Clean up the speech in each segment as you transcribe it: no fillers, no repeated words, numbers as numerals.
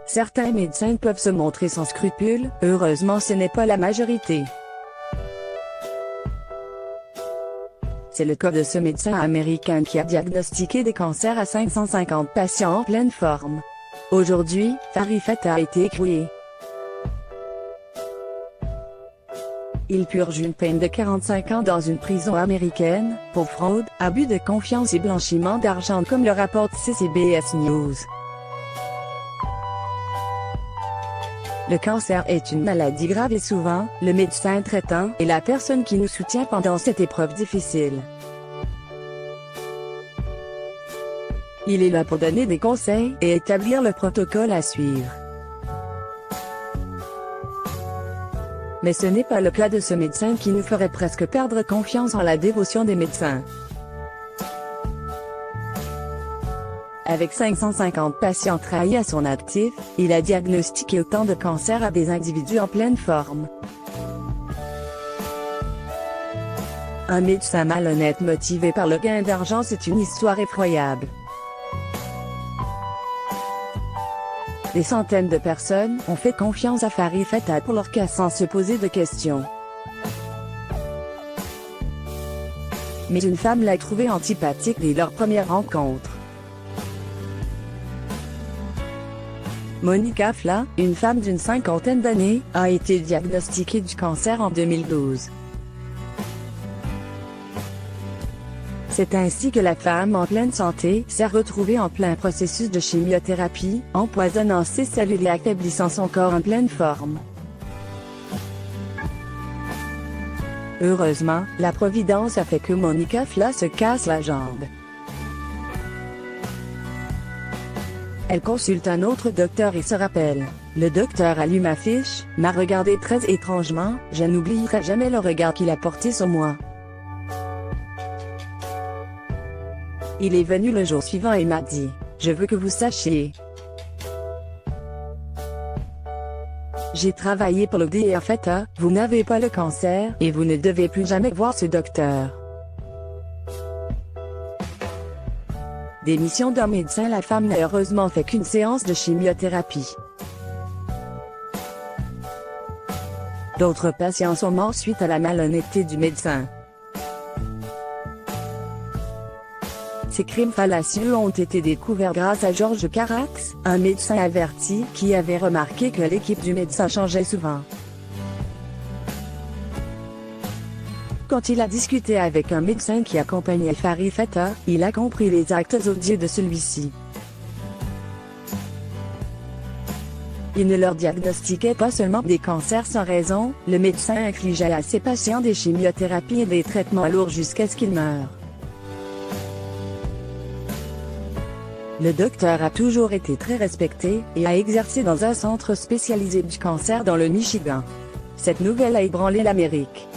Certains médecins peuvent se montrer sans scrupules, heureusement ce n'est pas la majorité. C'est le cas de ce médecin américain qui a diagnostiqué des cancers à 550 patients en pleine forme. Aujourd'hui, Farid Fata a été écroué. Il purge une peine de 45 ans dans une prison américaine, pour fraude, abus de confiance et blanchiment d'argent comme le rapporte CBS News. Le cancer est une maladie grave et souvent, le médecin traitant est la personne qui nous soutient pendant cette épreuve difficile. Il est là pour donner des conseils et établir le protocole à suivre. Mais ce n'est pas le cas de ce médecin qui nous ferait presque perdre confiance en la dévotion des médecins. Avec 550 patients trahis à son actif, il a diagnostiqué autant de cancers à des individus en pleine forme. Un médecin malhonnête motivé par le gain d'argent, c'est une histoire effroyable. Des centaines de personnes ont fait confiance à Farid Fata pour leur cas sans se poser de questions. Mais une femme l'a trouvé antipathique dès leur première rencontre. Monica Fla, une femme d'une cinquantaine d'années, a été diagnostiquée du cancer en 2012. C'est ainsi que la femme en pleine santé s'est retrouvée en plein processus de chimiothérapie, empoisonnant ses cellules et affaiblissant son corps en pleine forme. Heureusement, la providence a fait que Monica Fla se casse la jambe. Elle consulte un autre docteur et se rappelle. Le docteur allume ma fiche, m'a regardé très étrangement, je n'oublierai jamais le regard qu'il a porté sur moi. Il est venu le jour suivant et m'a dit, « Je veux que vous sachiez. J'ai travaillé pour le Dr Fata, vous n'avez pas le cancer, et vous ne devez plus jamais voir ce docteur. » Démission d'un médecin, la femme n'a heureusement fait qu'une séance de chimiothérapie. D'autres patients sont morts suite à la malhonnêteté du médecin. Ces crimes fallacieux ont été découverts grâce à Georges Carax, un médecin averti qui avait remarqué que l'équipe du médecin changeait souvent. Quand il a discuté avec un médecin qui accompagnait Farid Fata, il a compris les actes odieux de celui-ci. Il ne leur diagnostiquait pas seulement des cancers sans raison, le médecin infligeait à ses patients des chimiothérapies et des traitements lourds jusqu'à ce qu'ils meurent. Le docteur a toujours été très respecté, et a exercé dans un centre spécialisé du cancer dans le Michigan. Cette nouvelle a ébranlé l'Amérique.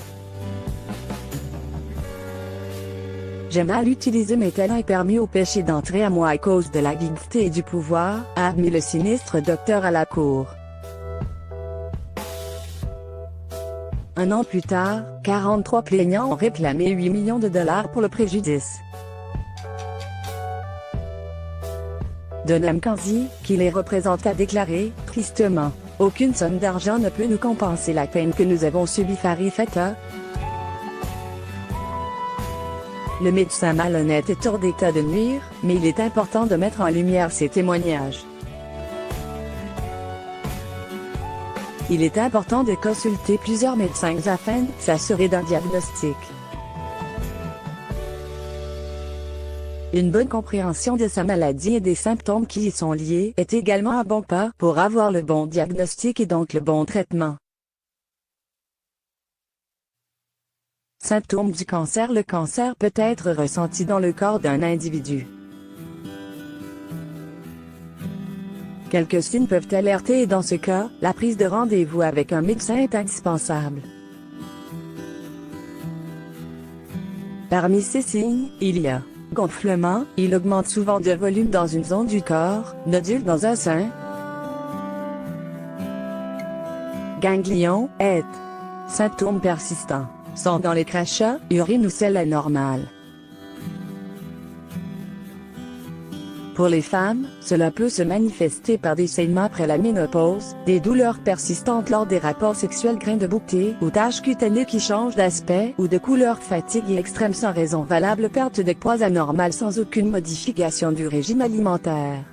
J'ai mal utilisé mes talents et permis au péché d'entrer à moi à cause de la l'avidité et du pouvoir, a admis le sinistre docteur à la cour. Un an plus tard, 43 plaignants ont réclamé 8 millions de dollars pour le préjudice. Donham Kanzi, qui les représente, a déclaré, tristement, « Aucune somme d'argent ne peut nous compenser la peine que nous avons subie. Farid Fata. » Le médecin malhonnête est hors d'état de nuire, mais il est important de mettre en lumière ses témoignages. Il est important de consulter plusieurs médecins afin de s'assurer d'un diagnostic. Une bonne compréhension de sa maladie et des symptômes qui y sont liés est également un bon pas pour avoir le bon diagnostic et donc le bon traitement. Symptômes du cancer. Le cancer peut être ressenti dans le corps d'un individu. Quelques signes peuvent alerter et dans ce cas, la prise de rendez-vous avec un médecin est indispensable. Parmi ces signes, il y a gonflement, il augmente souvent de volume dans une zone du corps, nodule dans un sein, ganglion, symptômes persistants. Sang dans les crachats, urine ou selle anormale. Pour les femmes, cela peut se manifester par des saignements après la ménopause, des douleurs persistantes lors des rapports sexuels, grains de beauté ou taches cutanées qui changent d'aspect ou de couleur, fatigue et extrême sans raison valable, perte de poids anormale sans aucune modification du régime alimentaire.